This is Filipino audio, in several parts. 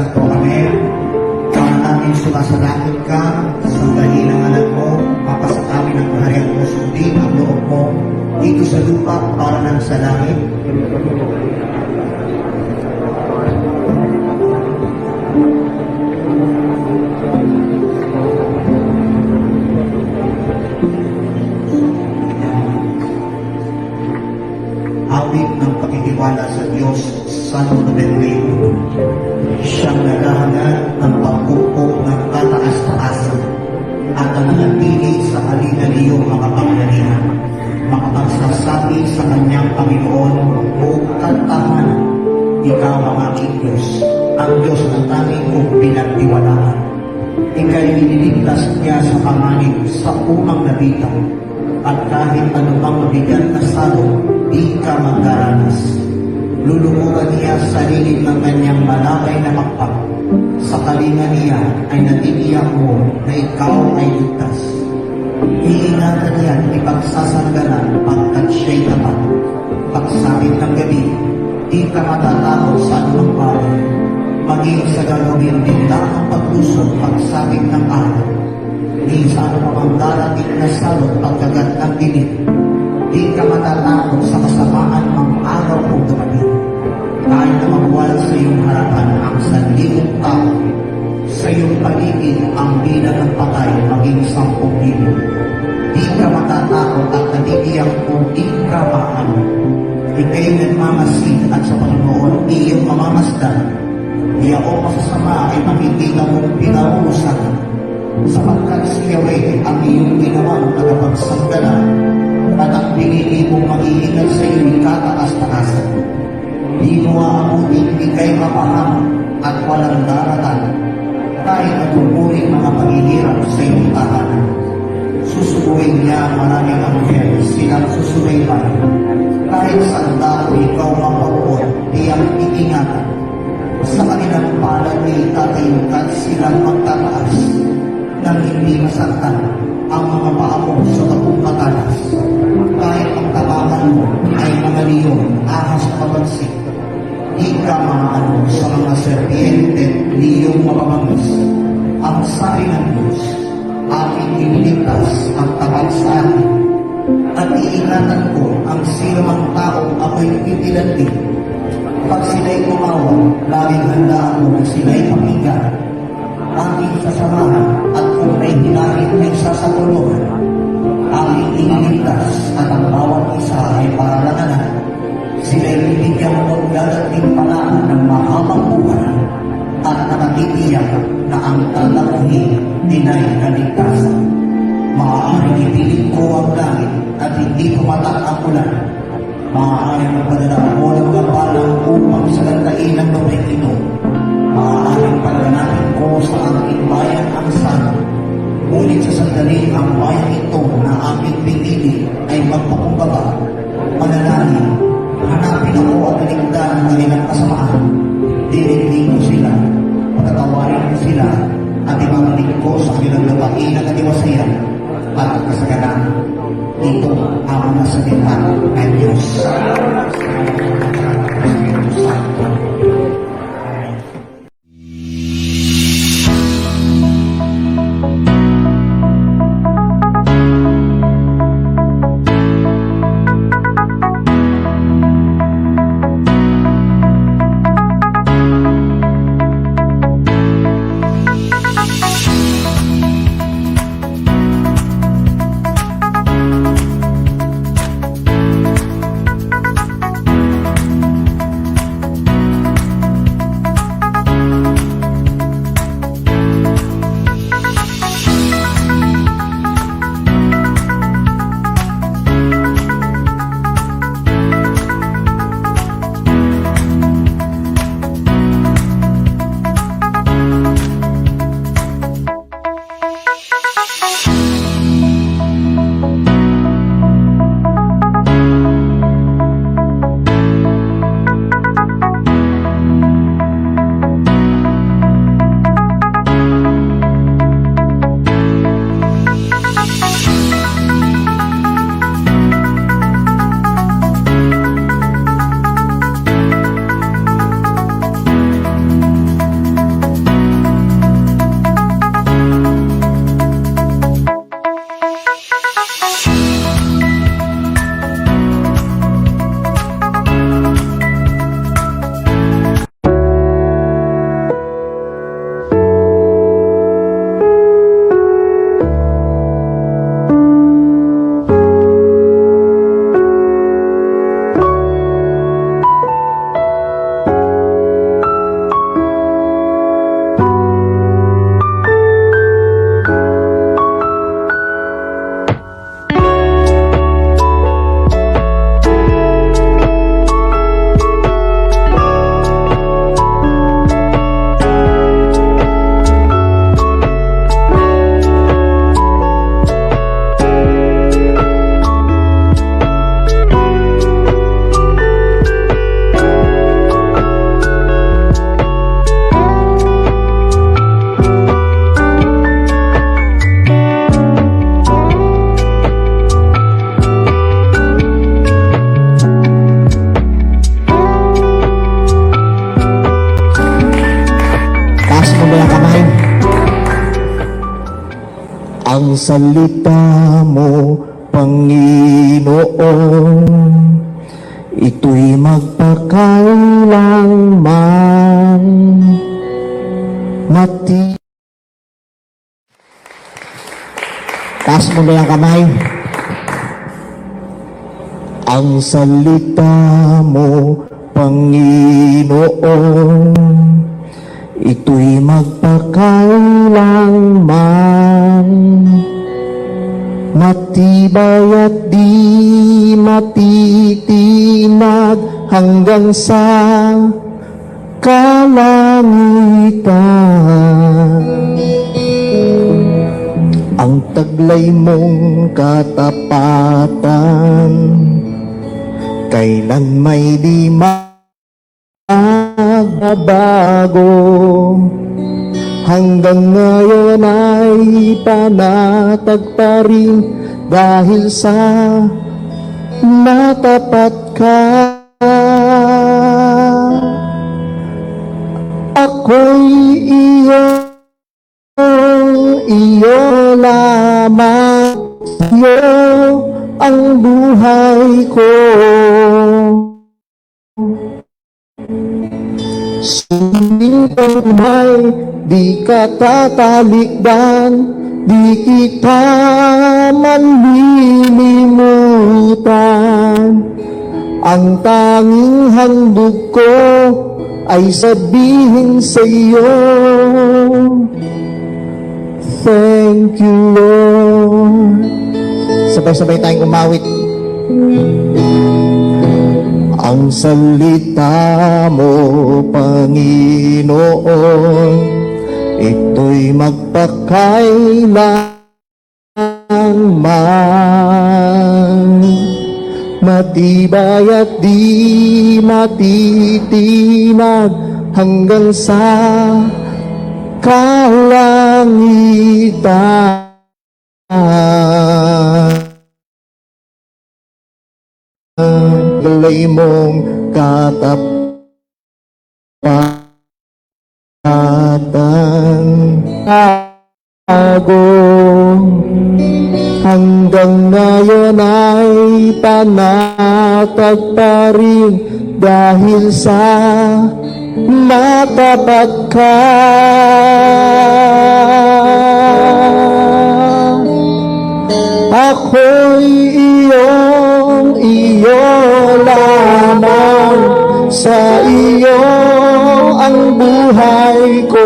Santo. Amen. Para namin sumasalangit ka, sandali ng anak mo, mapasa amin ang kaharian mo, sundin ang loob mo, dito sa lupa para ng sa langit. Awit ng pakikibala sa Diyos, Santo Benedicto. Siyang naghahanap ng pagkupo ng kataas-taasan at ang nanatili sa halina-liyong mga pangyarihan, makapagsasabi sa kanyang Panginoon, buong kantahan, ikaw ang aking Diyos, ang Diyos ng tanging kong pinagtiwalaan. Ika'y nililigtas niya sa panganib sa unang nabitan, at kahit anumang mabigat na salong, di ka magdaranas. Lulungugan niya sa lilim ng kanyang malakay na makpak. Sa kalinga niya ay natitiyak mo na ikaw ay ligtas. Iingatan niya ipagsasanggalan pagkat siya'y tapat. Pagsapit ng gabi, di ka matatakot sa anumang bagay. Maging sa gagawin din ang paglusog pagsapit ng araw. Di sa anumang darating na salot pagkagat ng dilim. Di ka matatakot sa kasamaan ng araw o gabi. Kahit na magwal sa iyong harapan ang sanlibuong tao, sa iyong paligid ang bilang ng patay maging 10,000. Di ka matatakot at natitiyak kung di ka maano. Ika'y nagmamasid at sa Panginoon iyong mamamasdan. Di ako masasama ay makikita mong pinauusan, sapagkat si Yahweh ang iyong ginawang tagapagsanggalan at ang pinili mong mag-iingat sa iyong kataas-taasan. Di mo aabutin, di kayo mapahama at walang daratan, kahit natuturing mga paghihirap sa iyong tahanan. Susubuin niya ang maraming anghel, silang susubaybay. Kahit saan dako ikaw mapauon, iyang iingatan. Sa kanilang palad ay tatayukan silang magtataas, nang hindi masaktan ang mga paa mo sa pagpapatalas. Kahit ang tabangan mo ay mga liyong ahas na pabansik, di ka maano sa mga serpiente liyong mapabangis. Ang sabi ng Diyos, aking iniligtas ang tapat sa akin, at iingatan ko ang sinumang taong ako'y pipilandi. Pag sila'y umawang, laging handaan mo na sila'y pakinggan. Aking sasamahan at kung may hinahit ay sasatulungan. Aking iniligtas at ang bawat isa ay paralaganan. Sila'y bibigyan mo dadating palaan ng mahabang buhay at nakatitiyak na ang tatapuhin dina'y kaligtasan. Maaaring ipilit ko ang langit at hindi pumatak ang ulan. Maaaring magpadala ako ng mga balang upang sa lantain ng luping ito. Maaaring paganatin ko sa aking bayan ang sana. Ngunit sa sandali ang bayan ito na aking pinili ay magpakumbaba. Manalangin, hanapin ako at niligdan ang kanilang kasamaan. Dirigin ko sila, patatawarin ko sila, at ibabalik ko sa kanilang lupain na katiwasayan at kasagalan. Ito ang nasa salita ng Diyos. mo na yung kamay. Ang salita mo, Panginoon, ito'y magpakailanman. Taas mo na yung kamay. Ang salita mo, Panginoon, ito'y magpakailanman. Matibay at di matitinag hanggang sa kalangitan. Ang taglay mong katapatan, kailan may di magbabago. Hanggang ngayon ay panatag pa rin dahil sa matapat ka. Ako'y iyo lamang, iyo ang buhay ko. Suling pagmay, di ka tatalikdan, di kita manlilimutan. Ang tanging handog ko ay sabihin sa iyo, thank you, Lord. Sabay-sabay tayong umawit. Ang salita mo, Panginoon, ito'y magpakailanman. Matibay at di matitinag hanggang sa kalangitan. Galay mong katapatan, ako hanggang ngayon ay panatag pa rin dahil sa matapat ka. Ako'y iyo lamang, sa iyo ang buhay ko.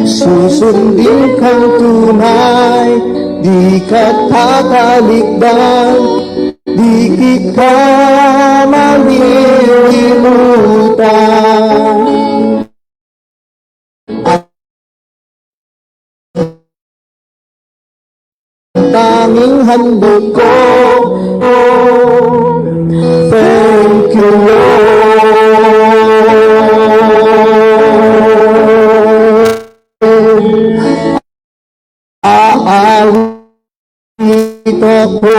Susundin kang tunay, di ka tatalikdan, di kita malilimutan. Tanging handog ko, thank you, Lord. Aawit ako,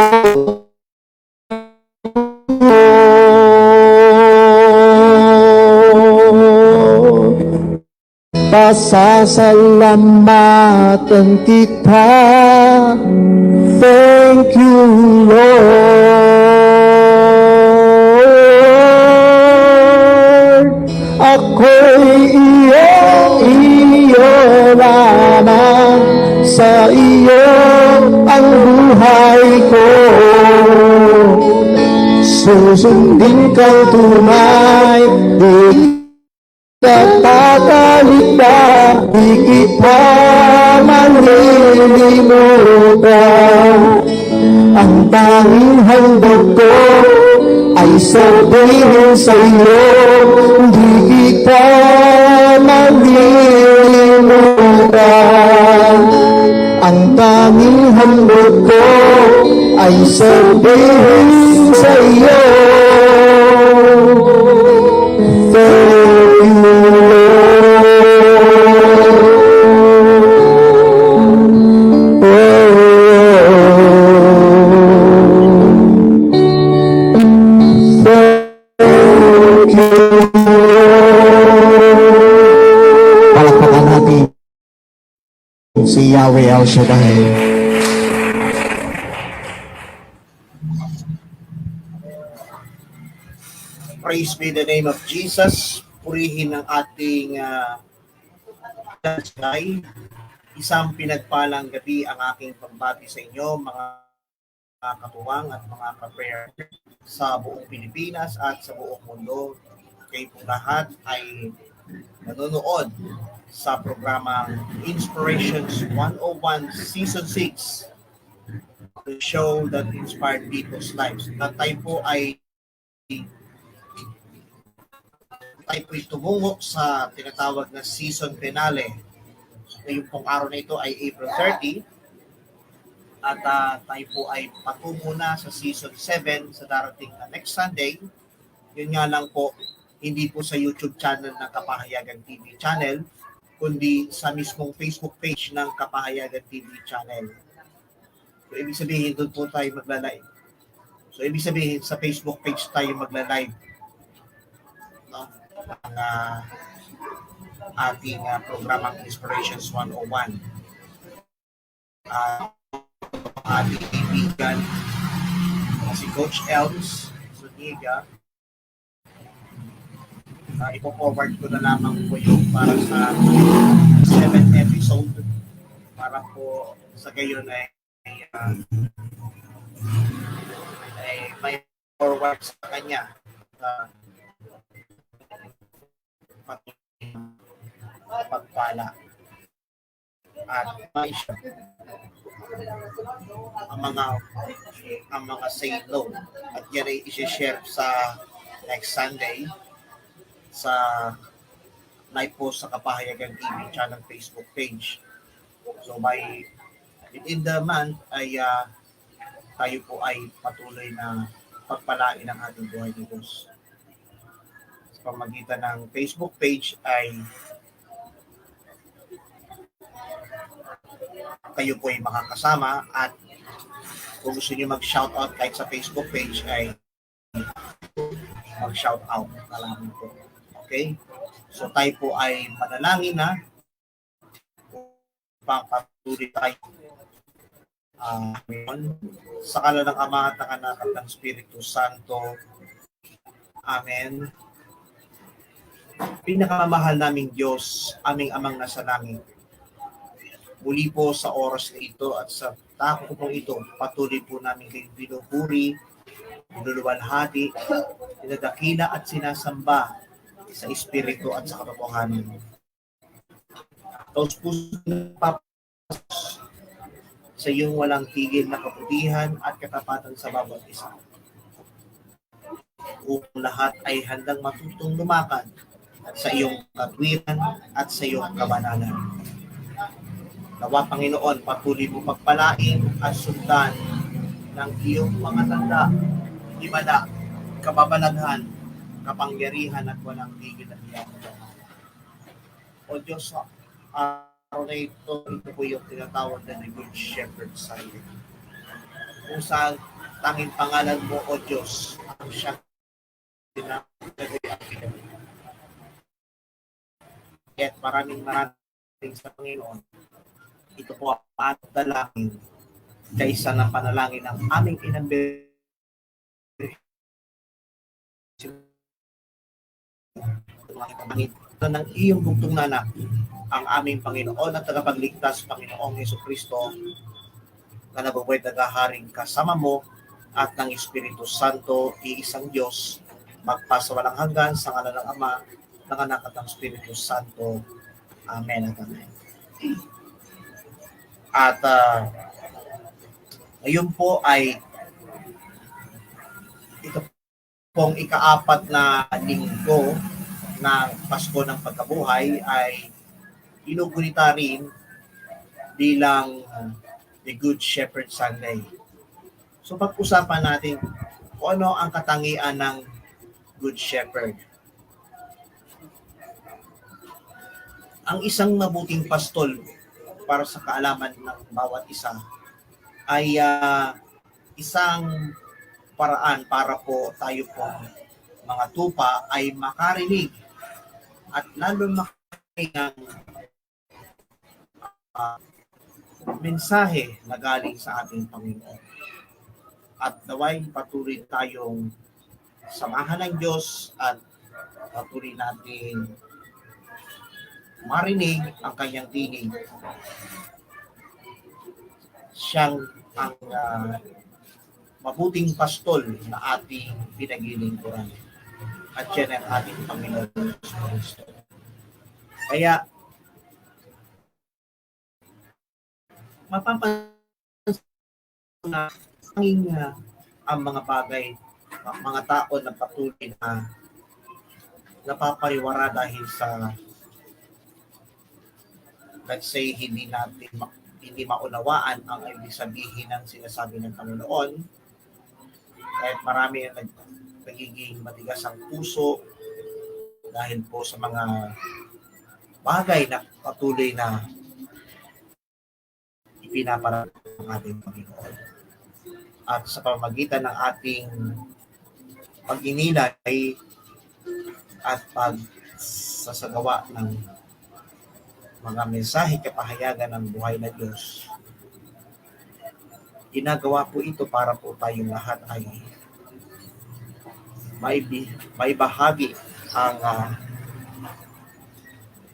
pasasalamatan kita. Thank you, Lord. Ako'y iyo lamang, sa iyo ang buhay ko. Susundin kang tunay, di tatalikdan, di kita malilimutan. Ang tanging handog ko ay sabihin sa iyo, di kita malilimutan. Ang tanging handog ko ay sabihin sa iyo, thank you, Lord. si Yahweh El Shaddai. Praise be the name of Jesus. Purihin ang ating Day. Isang pinagpalang gabi ang aking pagbati sa inyo, mga katuwang at mga ka-prayer sa buong Pilipinas at sa buong mundo. Kayo po lahat ay nanonood sa programang Inspirations 101 Season 6, the show that inspired people's lives. At tayo po ay tumungo sa tinatawag na season finale. Ngayong pong araw na ito ay April 30 at tayo po ay patungo na sa season 7 sa darating na next Sunday. Yun nga lang po, hindi po sa YouTube channel ng Kapahayagan TV channel, kundi sa mismong Facebook page ng Kapahayagan TV channel. So, ibig sabihin, doon po tayo magla-live. So, ibig sabihin, sa Facebook page tayo magla-live. No? Ang ating programang Inspirations 101. Ating kaibigan si Coach Elms Zuniga. Ipo-forward ko na lamang po yung para sa 7th episode para po sa gayon ay may forward sa kanya pagpala at may ang mga say no at yan ay i-share sa next Sunday sa live post sa Kapahayagan TV channel Facebook page. So by within the month ay tayo po ay patuloy na pagpalain ang ating buhay ni Diyos. Sa pamagitan ng Facebook page ay kayo po ay makakasama at kung gusto niyo mag-shoutout kahit sa Facebook page ay mag-shoutout na lang po. Okay? So tayo po ay manalangin na upang patuloy tayo sa ngalan ng Ama at ng Anak at ng Espiritu Santo. Amen. Pinakamamahal naming Diyos, aming Amang nasa langit. Muli po sa oras na ito at sa tako po ito, patuloy po namin kayong binuburi, binuluwalhati, dinadakila at sinasamba sa Espiritu at sa katotohanan. Taos puso ng papas sa iyong walang tigil na kabutihan at katapatan sa bawat isa. Upang lahat ay handang matutong lumakad sa iyong katwiran at sa iyong kabanalan. Nawa Panginoon, patuloy mo pagpalain at sundan ng iyong mga tanda, himala, kababalaghan, kapangyarihan at walang tigil at iyan. O Diyos, araw na ito po yung tinatawag na Good Shepherd Sunday. Kung saan tanging pangalan mo, O Diyos, ang siyang tinatawag. At maraming sa Panginoon. Ito po ang dalangin kaysa ng panalangin ng aming inambir ng iyong bugtong nanak ang aming Panginoon at tagapagligtas Panginoong Jesucristo na nabubuhay naghaharing kasama mo at ng Espiritu Santo, iisang Diyos, magpasawalang hanggan sa ngalan ng Ama, ng Anak at ng Espiritu Santo. Amen at Amen. At ngayon po ay ito pong ika-4 na linggo ng Pasko ng Pagkabuhay ay inugunita rin bilang the Good Shepherd Sunday. So pag-usapan natin kung ano ang katangian ng Good Shepherd. Ang isang mabuting pastol para sa kaalaman ng bawat isa ay isang paraan para po tayo po mga tupa ay makarinig at lalo makinig ng mensahe na galing sa ating Panginoon. At naway patuloy tayong samahan ng Diyos at patuloy natin marinig ang kanyang tinig. Siyang ang mabuting pastol na ating pinaglilingkuran. At yan ang ating Panginoon Kristo. Kaya, mapapansin na ang mga bagay, ang mga tao na patuloy na napapariwara dahil sa, let's say, hindi maunawaan ang ibig sabihin ng sinasabi ng Panginoon. Kahit marami ang nagiging matigas ang puso dahil po sa mga bagay na patuloy na ipinaparaan ng ating Panginoon. At sa pamamagitan ng ating pag-inilay at pagsasagawa ng mga mensahe kapahayagan ng buhay na Diyos, ginagawa po ito para po tayong lahat ay may bahagi ang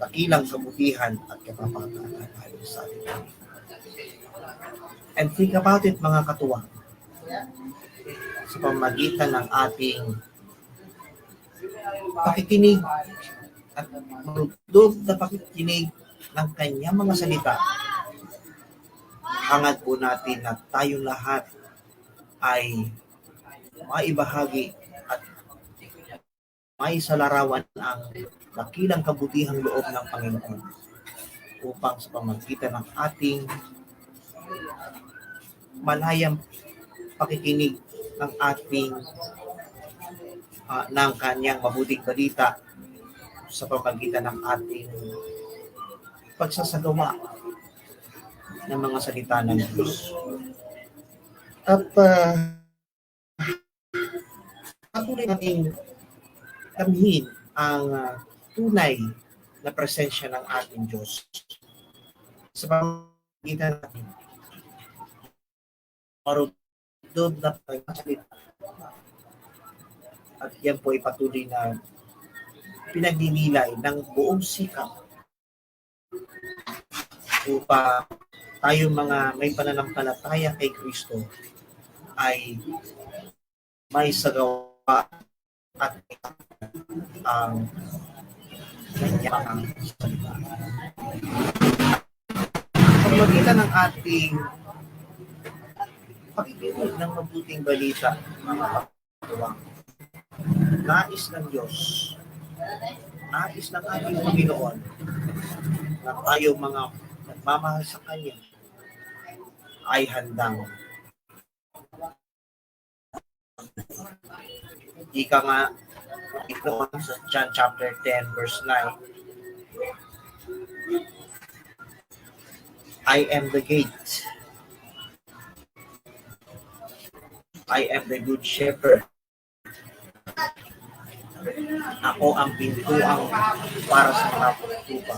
dakilang kabutihan at kapapagatan ayon sa ating. And think about it, mga katuwang, sa pamamagitan ng ating pakikinig at marudog na pakikinig ng kanyang mga salita, hangad po natin na tayong lahat ay maibahagi at may salarawan ang dakilang kabutihang loob ng Panginoon upang sa pamamagitan ng ating malayang pakikinig ng ating ng kanyang mabuting balita sa pamamagitan ng ating pagsasagawa ng mga salita ng Diyos. At patuloy natin damhin ang tunay na presensya ng ating Diyos sa pamamagitan natin marudod na pagsalita. At yan po ay patuloy na pinagninilay ng buong sikap upang tayo mga may pananampalataya kay Kristo ay may sagawa at ang kanyang salita. Pagmagitan ng ating pakikinig ng mabuting balita, mga katuwang, nais ng Diyos, nais ng ating Panginoon na tayo mga nagmamahal sa Kanya ay handang ika nga ito sa John chapter 10 verse 9, I am the gate, I am the good shepherd. Ako ang pintuang para sa mga tupa.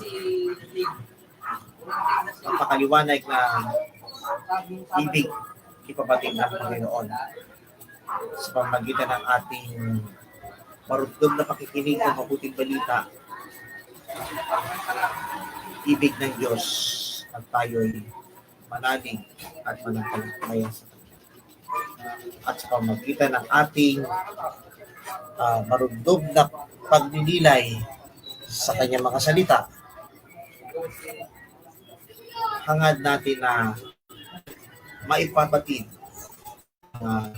Napakaliwanag na ibig ipabatid ng Panginoon sa pamamagitan ng ating marudog na pakikinig ng mabuting balita. Ibig ng Diyos at tayo'y manalig at mananampalataya sa Kanya. At sa pamamagitan ng ating marudog na pagninilay sa Kanyang mga salita, hangad natin na maipabatid ang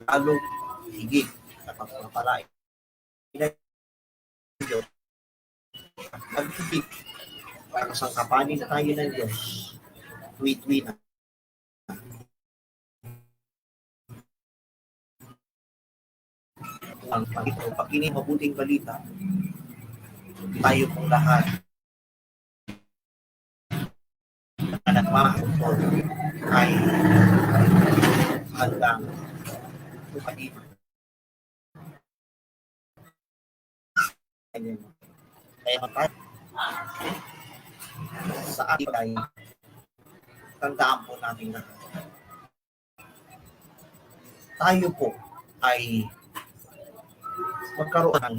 lalo higit na pagpapalain ng Diyos at pag-ibig para sa kapanin tayo ng Diyos tuwi-tuwi na ang pakinig mabuting balita, tayo pong lahat na nagmamahal ay handang tupatin Ganyan. Kaya tayo sa ating ay tandaan po natin na tayo po ay magkaroon ng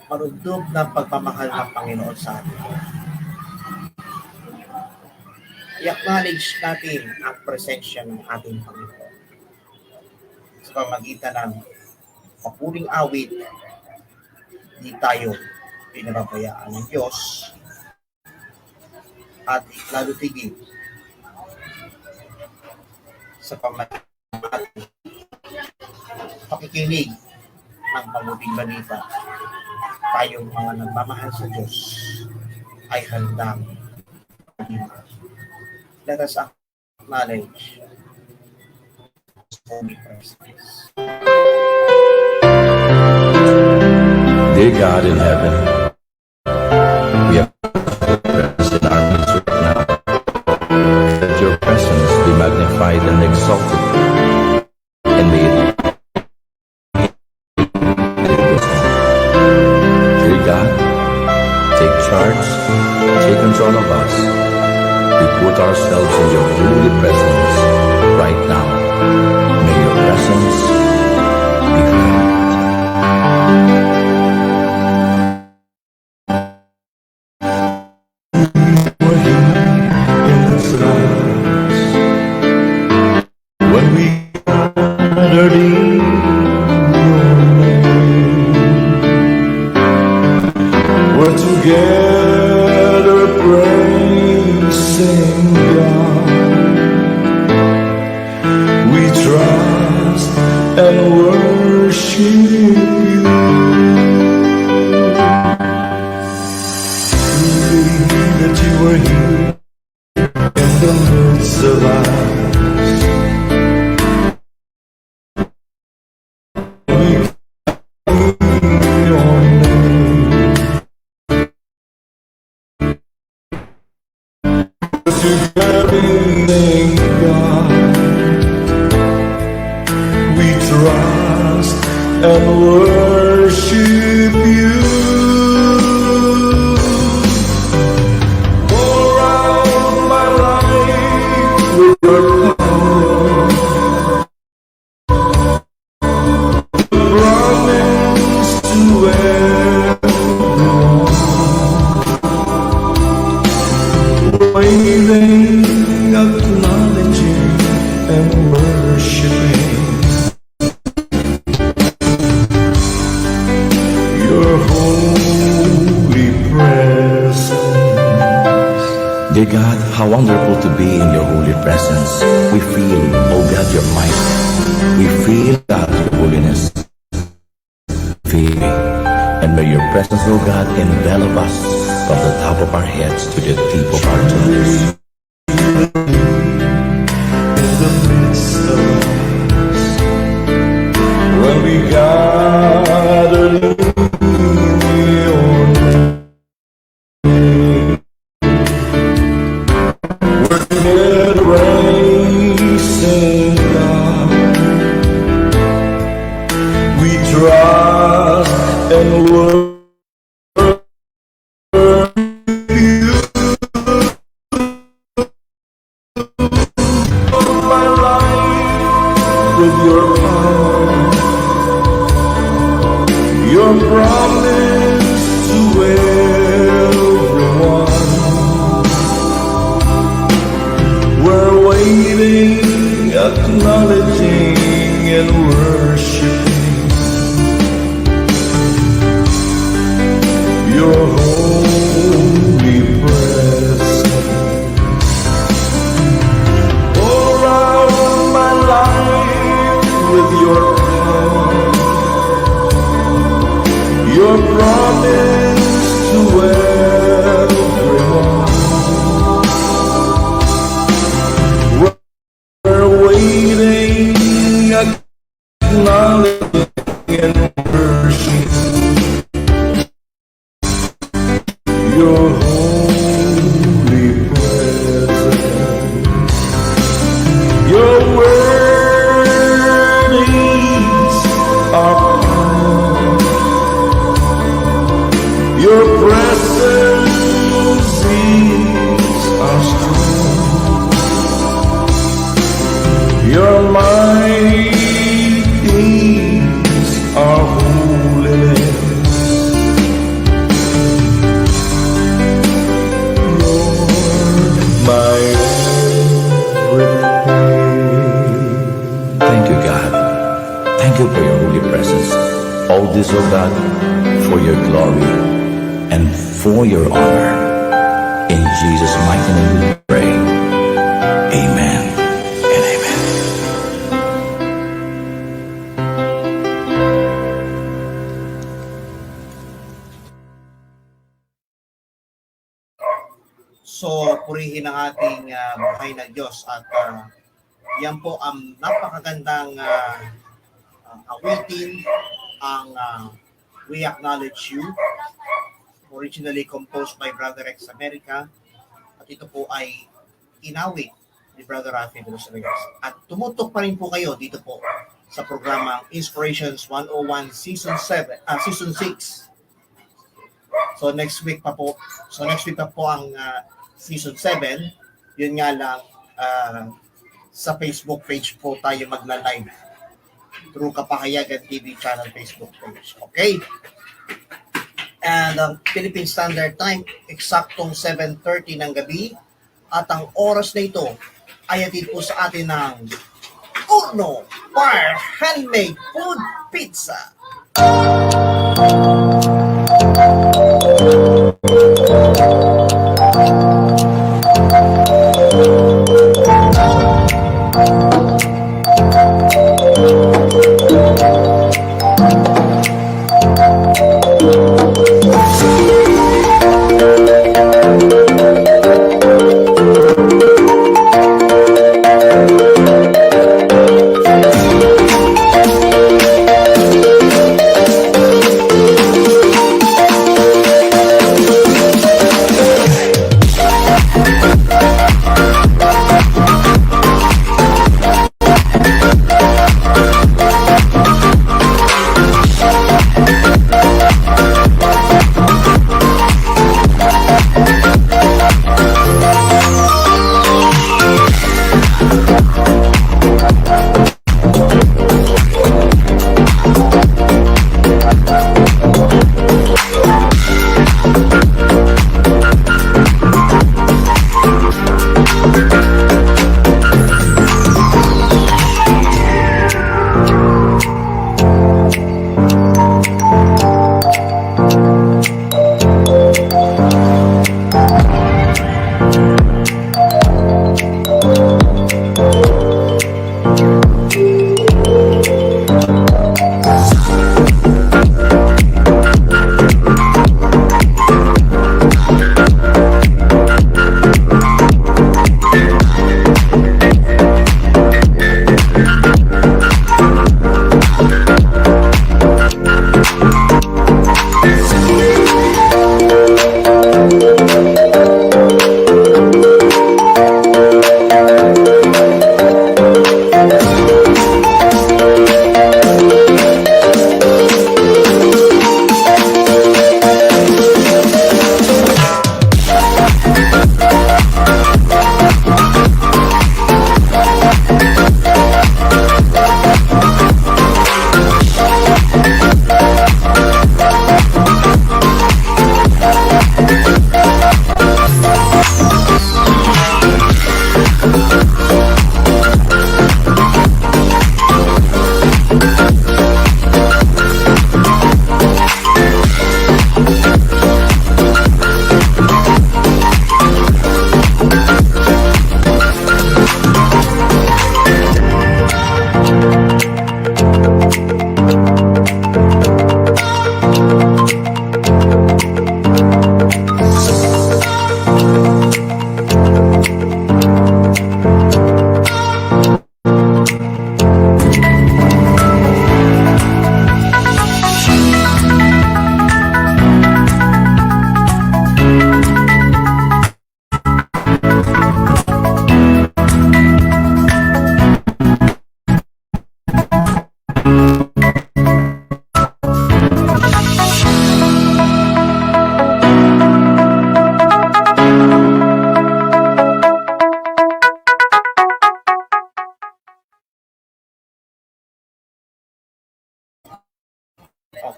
marundog na pagmamahal ng Panginoon sa atin. I-acknowledge natin ang presensya ng ating Panginoon sa pamagitan ng papuring awit. Di tayo pinababayaan ng Diyos at lalo tigil sa pamagitan ng ating pakikinig ng mabuting balita. Tayong mga nagmamahal sa Diyos ay handang maging. Let us acknowledge His holy presence. Dear God in heaven, we have presence in our midst right now. Let your presence be magnified and exalted, and may it Dear God, take charge, take control of us. We put ourselves in your holy presence right now. May your presence be felt. When we gathered in your name, we're together praising God. We trust and worship you. We believe that you are here in the midst of us. Thank God, we trust and worship you. Pour out my life with your power. Promise to everyone. Waiting, acknowledging and worshiping your holy presence. Dear God, how wonderful to be in your holy presence. We feel, oh God, your might. We feel, God, your holiness. Feel, and may your presence, oh God, envelop us from the top of our heads to the tip of our toes. In the midst of us, when we gather in your name, we're together praising God. We trust and worship you. My life with your power, your promise to everyone. We're waiting, acknowledging and worshiping your holy presence. Pour out my life with your power, your promise to everyone. We're waiting, acknowledging and worshiping your holy presence. Your word is our power. Thank you, God. Thank you for your holy presence. All this, O God, for your glory and for your honor. In Jesus' mighty name we pray. Amen and amen. So, purihin ang ating buhay na Diyos at yan po ang napakagandang awitin ang We Acknowledge You, originally composed by Brother Rex America, at ito po ay inawit ni Brother Rafi de los Reyes. At tumutok pa rin po kayo dito po sa programang Inspirations 101 Season 6. So next week pa po ang Season 7. Yun nga lang, sa Facebook page po tayo magla-live through Kapahayagan TV channel Facebook page. Okay? And ang Philippine Standard Time, eksaktong 7:30 ng gabi. At ang oras na ito ay atid po sa atin ng Urno Fire Handmade Food Pizza.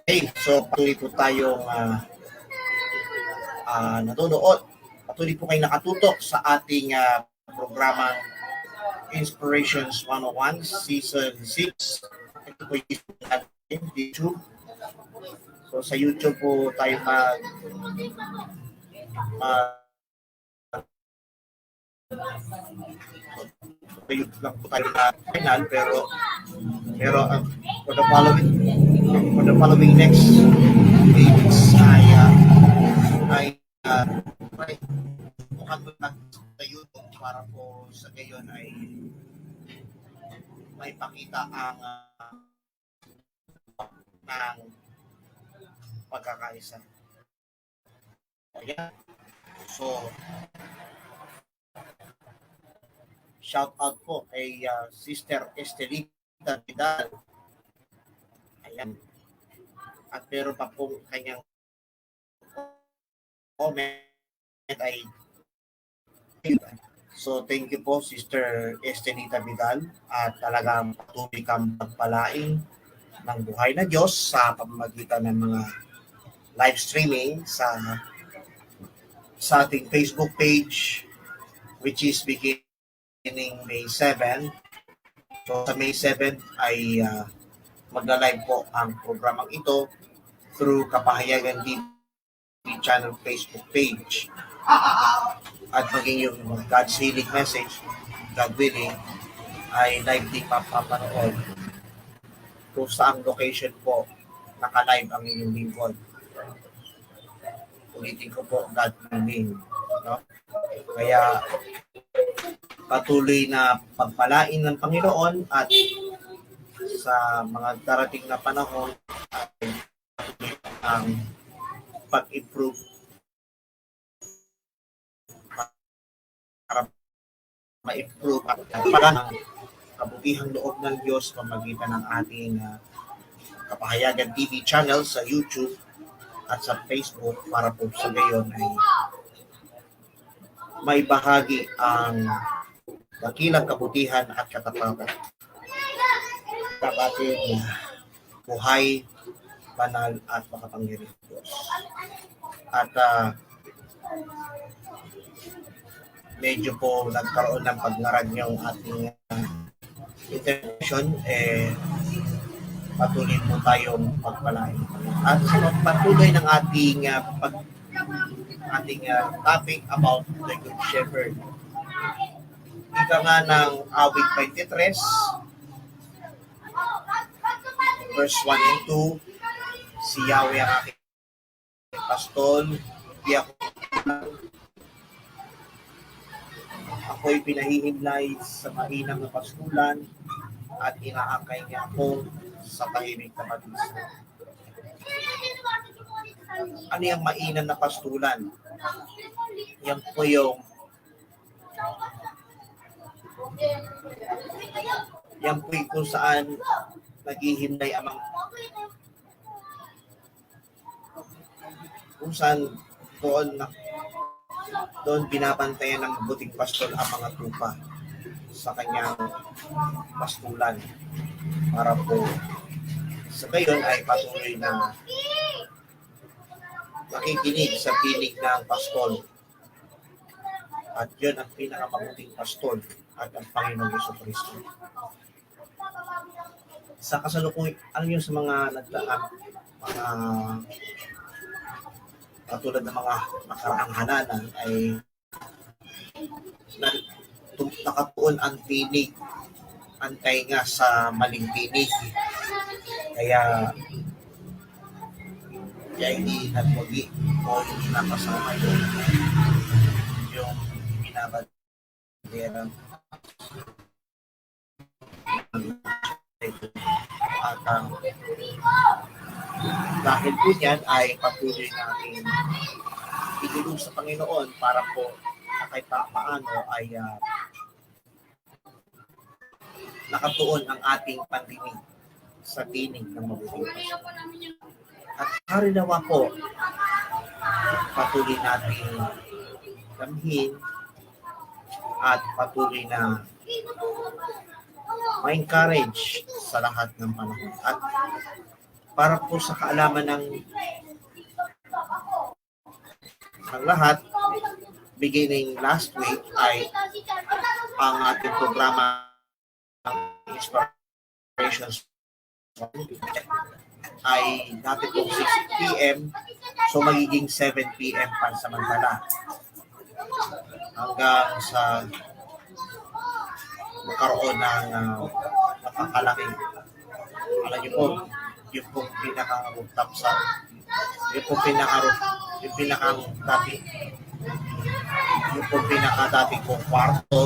Okay, so patuloy po tayong nanonood. Patuloy po kayong nakatutok sa ating programang Inspirations 101, Season 6. Ito po yung YouTube. So sa YouTube po tayo YouTube lang po tayo na final, pero for the following next weeks ay bukan po natin sa YouTube para po sa gayon ay may pakita ang ng pagkakaisa. Ayan. So, shout out po kay Sister Estelita Vidal. Ayan. At meron pa pong kanyang comment ay so thank you po Sister Estelita Vidal at talagang patuloy kang pagpalain ng buhay na Diyos sa pamamagitan ng mga live streaming sa ating Facebook page, which is beginning May 7. So sa May 7 ay magla-live po ang programang ito through Kapahayagan TV channel Facebook page. At maging yung God's healing message, God willing, ay live din papapanood kung saang location po naka-live ang inyong lingkod. Ulitin ko po, God willing. No? Kaya patuloy na pagpalain ng Panginoon at sa mga darating na panahon ay ang pag-improve para ma-improve at parang kabutihang loob ng Diyos pamagitan ng ating Kapahayagan TV channel sa YouTube at sa Facebook para po sa gayon ay may bahagi ang dakilang kabutihan at katapatan sa ating buhay, banal at makapangyarihang Diyos. At medyo po nagkaroon ng pagngarag yung ating intervention, patuloy po tayong pagpalain. At sa patuloy ng ating topic about the Good Shepherd. Ika nga ng awit 23, verse 1 and 2, si Yahweh ang aking pastol, di ako'y pinahihimlay sa mainam na pastulan at inaakay niya ako sa tahimik na patisla. Ano yung mainam na pastulan? Yan po yung kung saan naghihimlay ang mga kung saan doon binabantayan ng buting pastol ang mga tupa sa kanyang pastulan para po sa gayon ay patuloy na makikinig sa pinig ng pastol. At yun ang pinakamabuting pastol at ang Panginoong Jesucristo. Sa kasalukuyan, alam nyo sa mga katulad ng mga nakaraang hananan ay nakatuon ang tinig, ang tainga sa maling tinig. Kaya hindi nagwagi o hindi nakasama yung binabanderang at dahil po yan ay patuloy natin itulong sa Panginoon para po kahit paano ay nakatuon ang ating pandinig sa tinig ng mabuting pastol. At harinawa po, patuloy natin damhin at patuloy na ma-encourage sa lahat ng panahon. At para po sa kaalaman ng lahat, beginning last week ay ang ating programa Inspirations ay dati pong 6 p.m. so magiging 7 p.m. pansamantala hanggang sa magkaroon ng napakalaking alam niyo po yung pong pinaka-rooftop sa yung pong pinaka-dating kong kwarto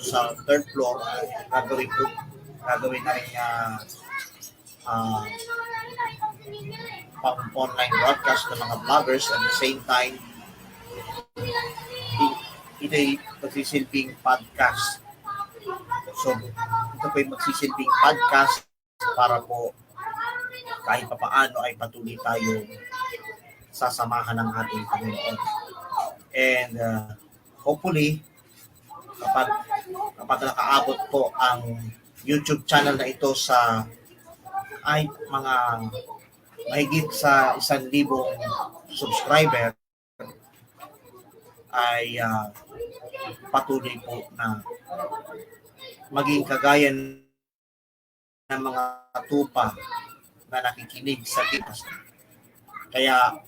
sa third floor gagawin na rin pang online broadcast ng mga vloggers at the same time ito ay magsisilbing podcast. So ito po ay magsisilbing podcast para po kahit papaano ay patuloy tayo sasamahan ng ating Panginoon. And hopefully kapag nakaabot po ang YouTube channel na ito sa ay mga mahigit sa 1,000 subscriber ay patuloy po na maging kagaya ng mga tupa na nakikinig sa tipas. Kaya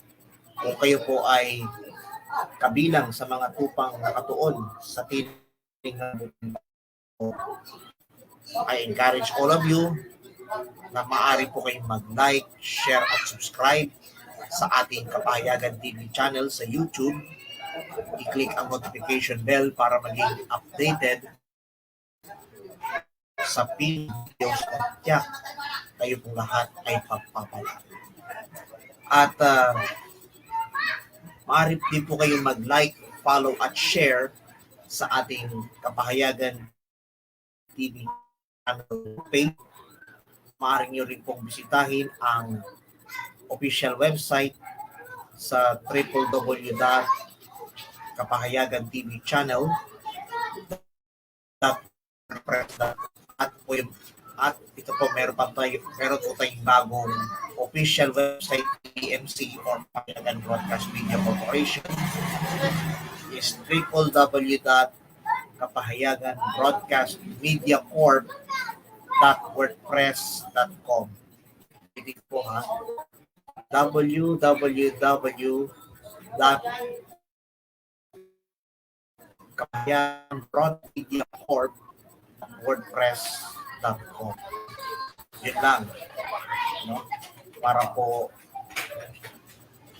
kung kayo po ay kabilang sa mga tupang nakatuon sa tinig I encourage all of you na maaari po kayong mag-like, share at subscribe sa ating Kapahayagan TV channel sa YouTube. I-click ang notification bell para maging updated sa videos at tiyak kayo pong lahat ay pagpapala. At maaari din po kayong mag-like, follow at share sa ating Kapahayagan TV channel page. Maaari nyo rin pong bisitahin ang official website sa www.kapahayagan TV channel at ito po meron po tayong bagong official website PMC or Kapahayagan Broadcast Media Corporation is www.kapahayaganbroadcastmediacorp.wordpress.com. Ito po ha, www.kapahayaganbroadcastmediacorp.wordpress.com. Yun lang, no? Para po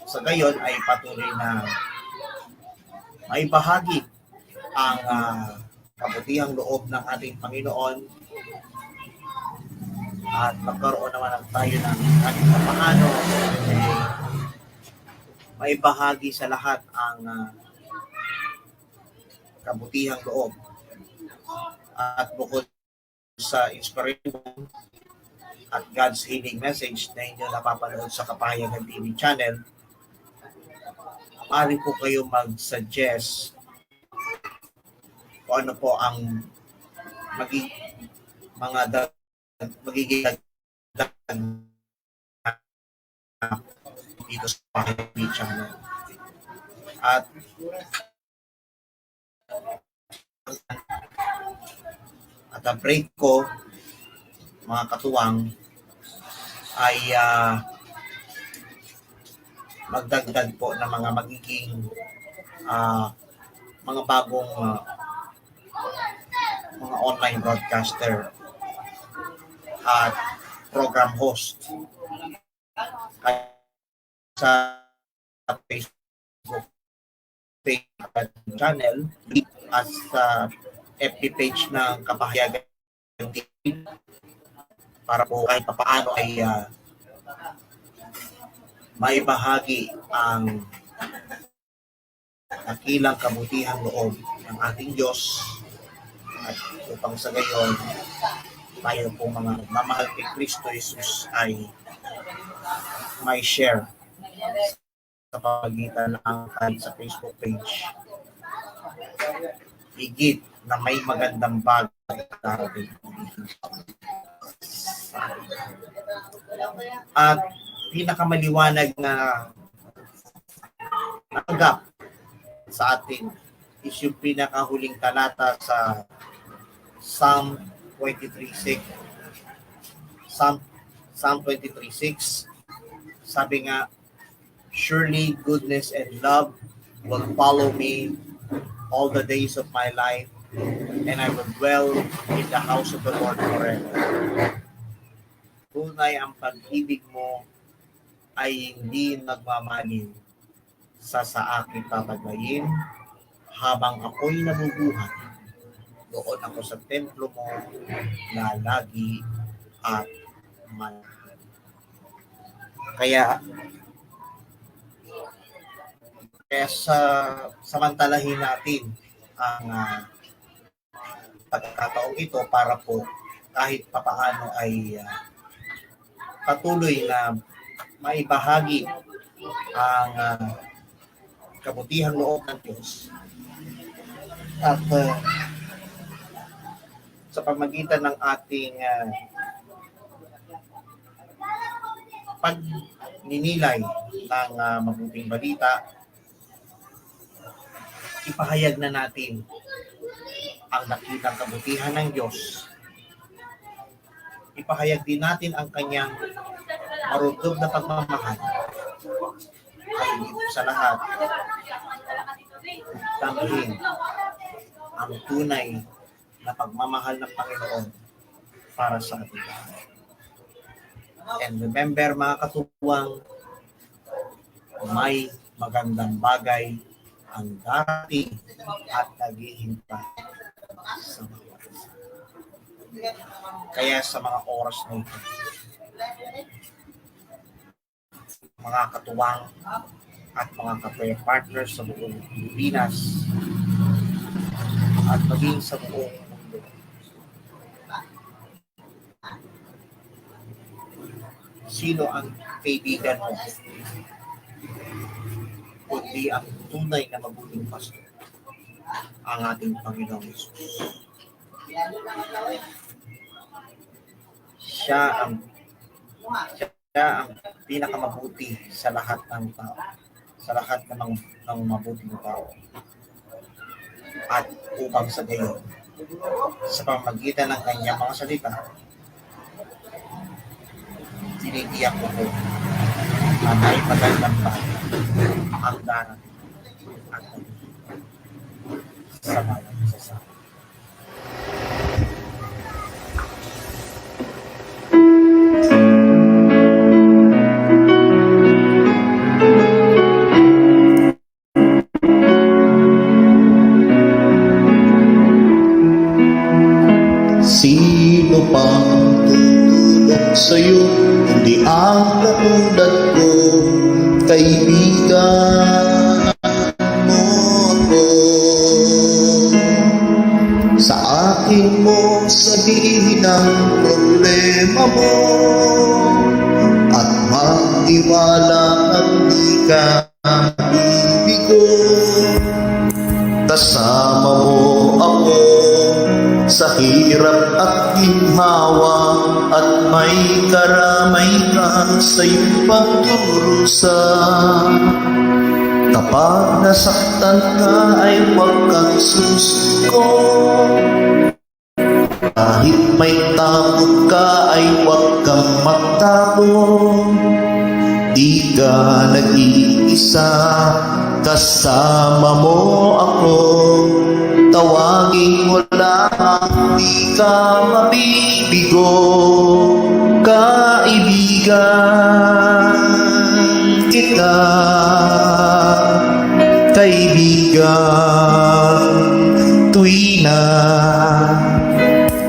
sa gayon ay patuloy na may bahagi ang kabutihang loob ng ating Panginoon at magkaroon naman tayo ng kahit paano may bahagi sa lahat ang kabutihang loob. At bukod sa inspiration at God's healing message na inyo napapanood sa Kapahayagan TV channel, maaari po kayo mag-suggest kung ano po ang magiging dito sa Kapahayagan TV channel. At ang break ko, mga katuwang, ay magdagdag po ng mga magiging mga bagong mga online broadcaster at program host sa Facebook page at channel at sa FB page ng Kapahayagan TV para po kahit papaano ay maibahagi ang dakilang kabutihang loob ng ating Diyos at upang sa gayon tayo po mga nagmamahal kay Kristo Jesus ay may share sa pamagitan ng kahit sa Facebook page. Higit na may magandang bagay darating. At pinakamaliwanag na natanggap sa atin is yung pinakahuling talata sa Psalm 23:6. Psalm 23:6. Sabi nga, surely goodness and love will follow me all the days of my life, and I will dwell in the house of the Lord forever. Tunay ang pag-ibig mo ay hindi nagmamaliw sa akin tataglayin habang ako'y nabubuhay. Doon ako sa templo mo na lagi at malaki. Kaya samantalahin natin ang pagkakataong ito para po kahit papaano ay patuloy na maibahagi ang kabutihang loob ng Diyos. At sa pamagitan ng ating pagninilay ng mabuting balita, ipahayag na natin ang dakilang kabutihan ng Diyos. Ipahayag din natin ang kanyang marudog na pagmamahal. At higit sa lahat, damhin ang tunay na pagmamahal ng Panginoon para sa ating lahat. And remember mga katuwang, may magandang bagay ang darating at naghihintay sa mga isa. Kaya sa mga oras na ito, mga katuwang at mga ka-prayer partners sa buong Pilipinas at maging sa buong mundo, sino ang kaibigan mo? Kundi ang tunay na mabuting pastor, ang ating Panginoong Hesus. Siya ang pinakamabuti sa lahat ng tao, sa lahat ng mabuting tao. At upang sa gayon, sa pamamagitan ng kanyang mga salita, tinitiyak ko po na may magandang bagay ang darating at sa bawat isa sa atin. Sino pang tutulong sa'yo, hindi ang katulad ko, kaibigan mo ako. Sa akin mo sabihin ang problema mo, at magtiwala at di ka bibigo. Kasama mo ako sa hirap at ginhawa, at may karamay ka sa iyong pagdurusa. Kapag nasaktan ka ay huwag kang susuko, kahit may takot ka ay huwag kang magtakot. Di ka nag-iisa, kasama mo ako. Tawagin mo lang, di ka mabibigo. Kaibigan kita, kaibigan tuwi na.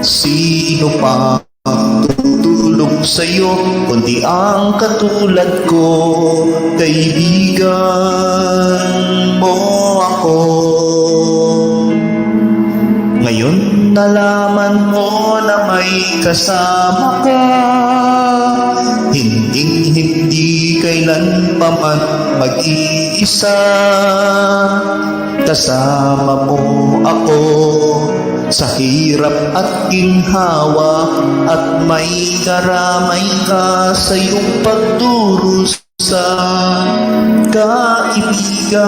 Sino pa tutulong sa'yo, kundi ang katulad ko, kaibigan mo ako. Ngayon nalaman mo na may kasama ka, hindi kailan pa man mag-iisa. Kasama mo ako sa hirap at ginhawa, at may karamay ka sa iyong pagdurusa. Kaibigan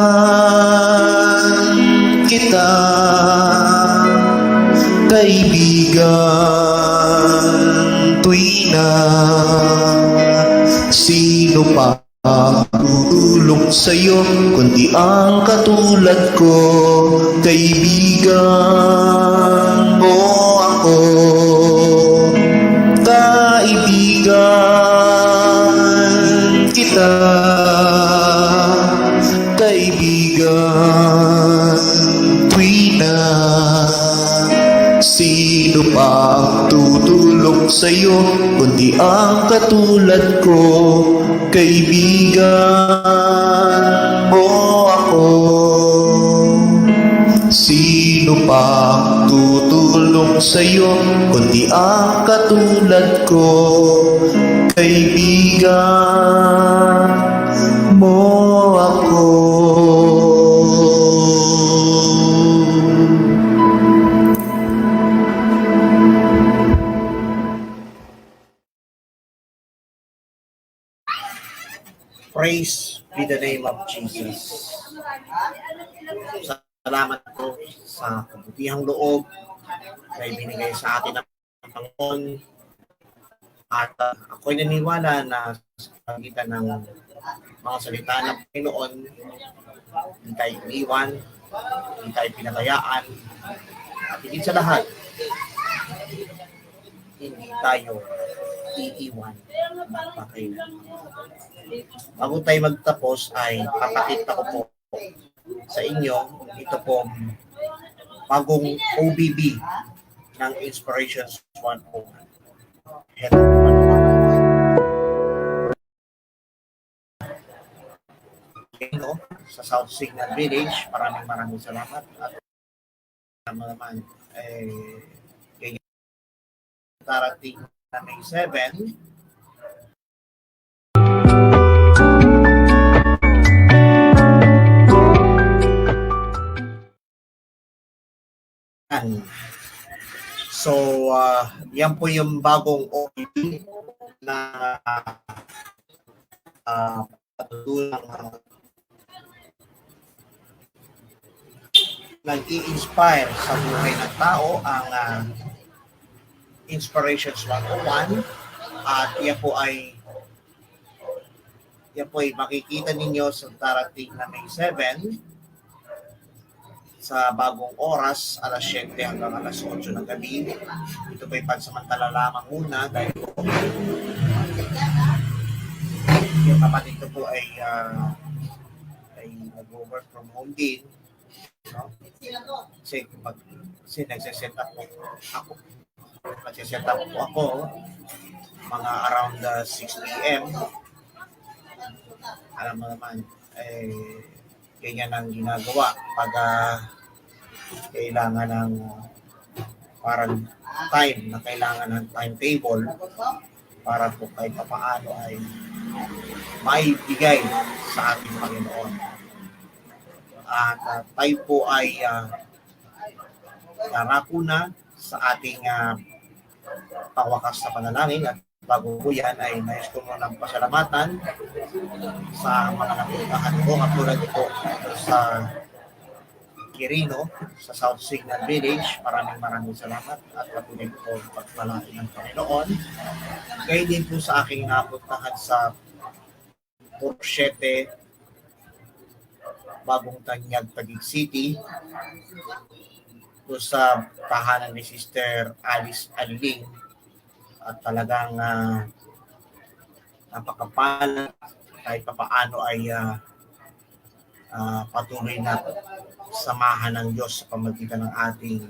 kita, kaibigan, tuwi na sino pa tutulong sa'yo kundi ang katulad ko, kaibigan mo ako, kaibigan kita, kaibigan, tuwi na sino pa tutulong sa'yo kundi ang katulad ko, kaibigan mo ako. Sino pa tutulong sa'yo kundi ang katulad ko, kaibigan mo ako. Praise be the name of Jesus. Salamat po sa kabutihang loob na ibinigay sa atin ng Panginoon. At ako'y naniwala na sa pagitan ng mga salita ng Panginoon, hindi tayo iniwan, hindi tayo pinagayaan, at higit sa lahat, hindi tayo iiwan magpakailan. Bago tayo magtapos ay papakita ko po sa inyo ito pong bagong OBB ng Inspirations 101. Sa South Signal Village, maraming salamat at naman darating na May 7. So, yan po yung bagong OBB na nag-i-inspire sa buhay ng tao ang Inspirations 101 at yan po ay makikita ninyo sa darating na May 7 sa bagong oras, alas 7 hanggang alas 8 ng gabi. Ito po ay pansamantala lamang muna dahil yung kapatid ko po ay nag-work from home din. No? Kasi nagsiset up po ako. Nagsiset up po ako mga around 6 p.m. Alam mo naman, ganyan ang ginagawa pag kailangan ng parang time na kailangan ng timetable para po kahit paano ay maibigay sa ating Panginoon. At tayo po ay narako na sa ating pangwakas na panalangin at bago po yan ay nais ko muna ng pasalamatan sa mga napuntahan ko katulad po sa Quirino sa South Signal Village. Maraming salamat at patuloy po pagpalain ng Panginoon. Gaya din po sa aking napuntahan sa Porchete, Bagong Tanyag, Taguig City, po sa tahanan ni Sister Alice Aliling. At talagang napakapalat kahit papaano ay patuloy na samahan ng Diyos sa pamagitan ng ating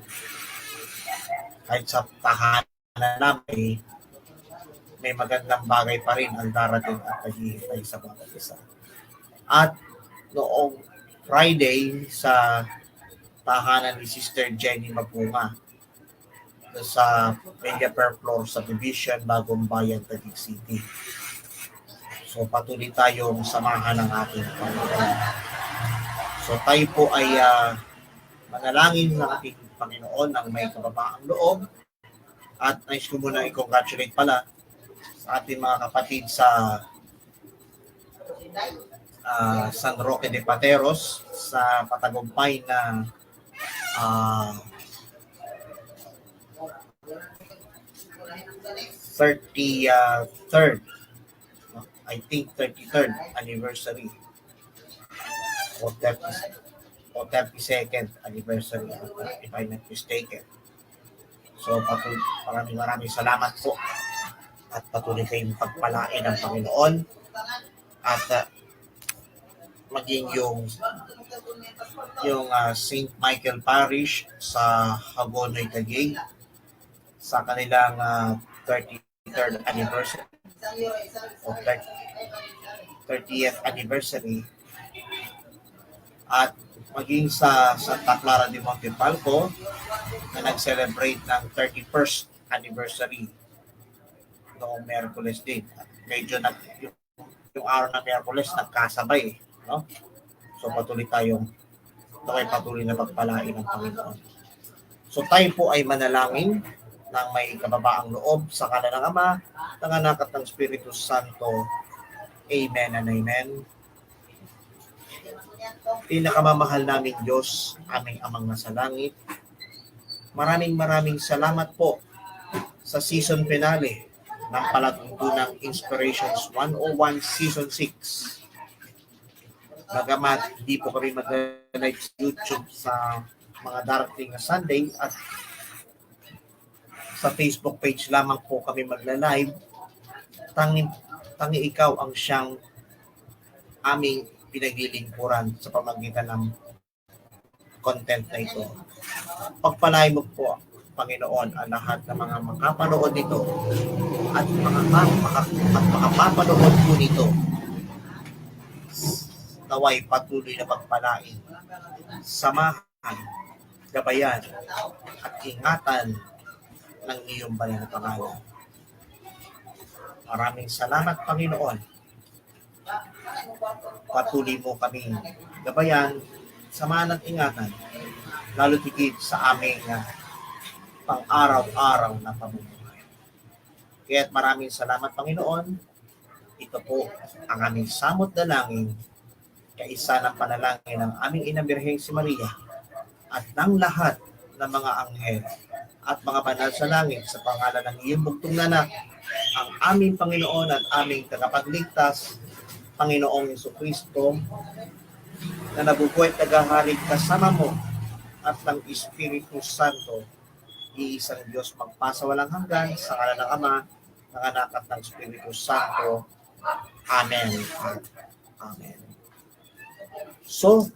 kahit sa tahanan namin may magandang bagay pa rin ang darating at naghihintay sa bawat isa. At noong Friday sa tahanan ni Sister Jenny Mapunga sa Media Per Floor Subdivision, Bagong Bayan, Taguig City. So patuloy tayong samahan ng ating Panginoon. So tayo po ay manalangin ng ating Panginoon ng may kababaang loob. At nais ko muna i-congratulate pala sa ating mga kapatid sa San Roque de Pateros sa patagumpay na ah 33rd, I think 33rd anniversary o 32nd anniversary, if I'm not mistaken. So maraming salamat po at patuloy kayong pagpalain ng Panginoon at maging yung St. Michael Parish sa Hagonoy, Taguig sa kanilang 33rd anniversary o 30th anniversary at maging sa Santa Clara de Montepalco na nag-celebrate ng 31st anniversary noong Miyerkules din. Medyo yung araw ng Miyerkules nagkasabay, no? So patuloy na pagpalain ng Panginoon. So tayo po ay manalangin ng may kababaang loob sa ngalan ng Ama, ng Anak at ng Espiritu Santo. Amen and amen. Pinakamamahal namin Diyos, aming Amang nasa langit, maraming salamat po sa season finale ng palatuntunang Inspirations 101 Season 6. Bagamat hindi po kami mag-live sa YouTube sa mga darating na Sunday at sa Facebook page lamang po kami magla-live, tangi ikaw ang siyang aming pinaglilingkuran sa pamagitan ng content na ito. Pagpalain mo po, Panginoon, ang lahat ng mga makapanood nito at makapapanood po nito. Naway patuloy na pagpalain, samahan, gabayan, at ingatan ng iyong banal na pangalan. Maraming salamat, Panginoon. Patuloy mo kami gabayan, samahan at ingatan, lalo higit sa aming pang-araw-araw na pamumuhay. Kaya't maraming salamat, Panginoon. Ito po ang aming samot dalangin, kaisa ng panalangin ng aming Ina Birheng si Maria at ng lahat ng mga anghel at mga banal sa langit sa pangalan ng iyong bugtong anak, ang aming Panginoon at aming tagapagligtas, Panginoong Jesucristo, na nabubuhay at naghaharing kasama mo at ng Espiritu Santo, iisang Diyos magpasawalang hanggan sa ngalan ng Ama, ng Anak at ng Espiritu Santo. Amen. Amen. So,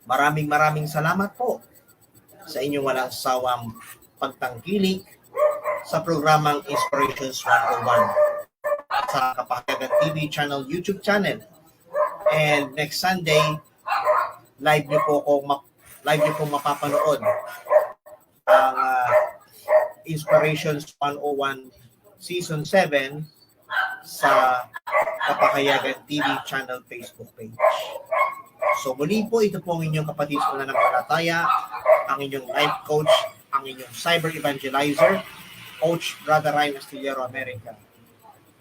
maraming salamat po sa inyong walang sawang pagtangkilik sa programang Inspirations 101 sa Kapahayagan TV channel, YouTube channel. And next Sunday, live niyo po mapapanood ang Inspirations 101 Season 7 sa Kapahayagan TV channel Facebook page. So muli po, ito po ang inyong kapatid sa nananampalataya, ang inyong life coach, ang inyong cyber evangelizer, Coach Brother Ryan Astillero America.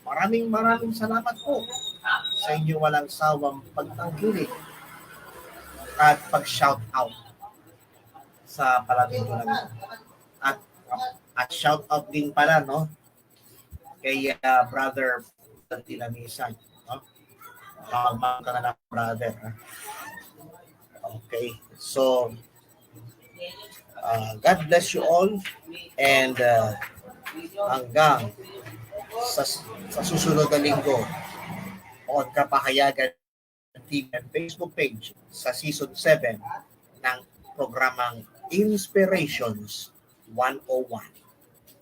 Maraming salamat po sa inyong walang sawang pagtangkilik at pag-shout out sa palatuntunan ito. At shout out din pala, no, kay Brother Tilamisan, no? Mga ka na brother. Ha? Okay, so God bless you all, and hanggang sa susunod na linggo on Kapahayagan TV and Facebook page sa Season 7 ng programang Inspirations 101,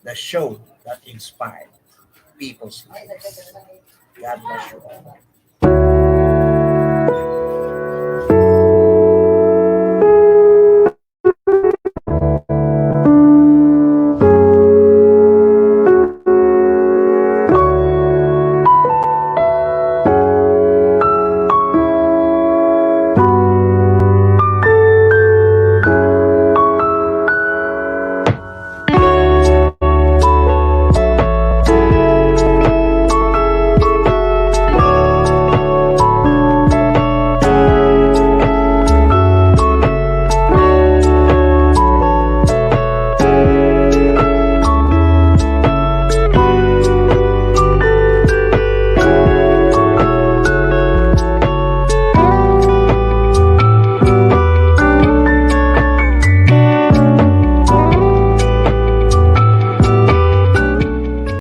the show that inspired people's lives. God bless you all.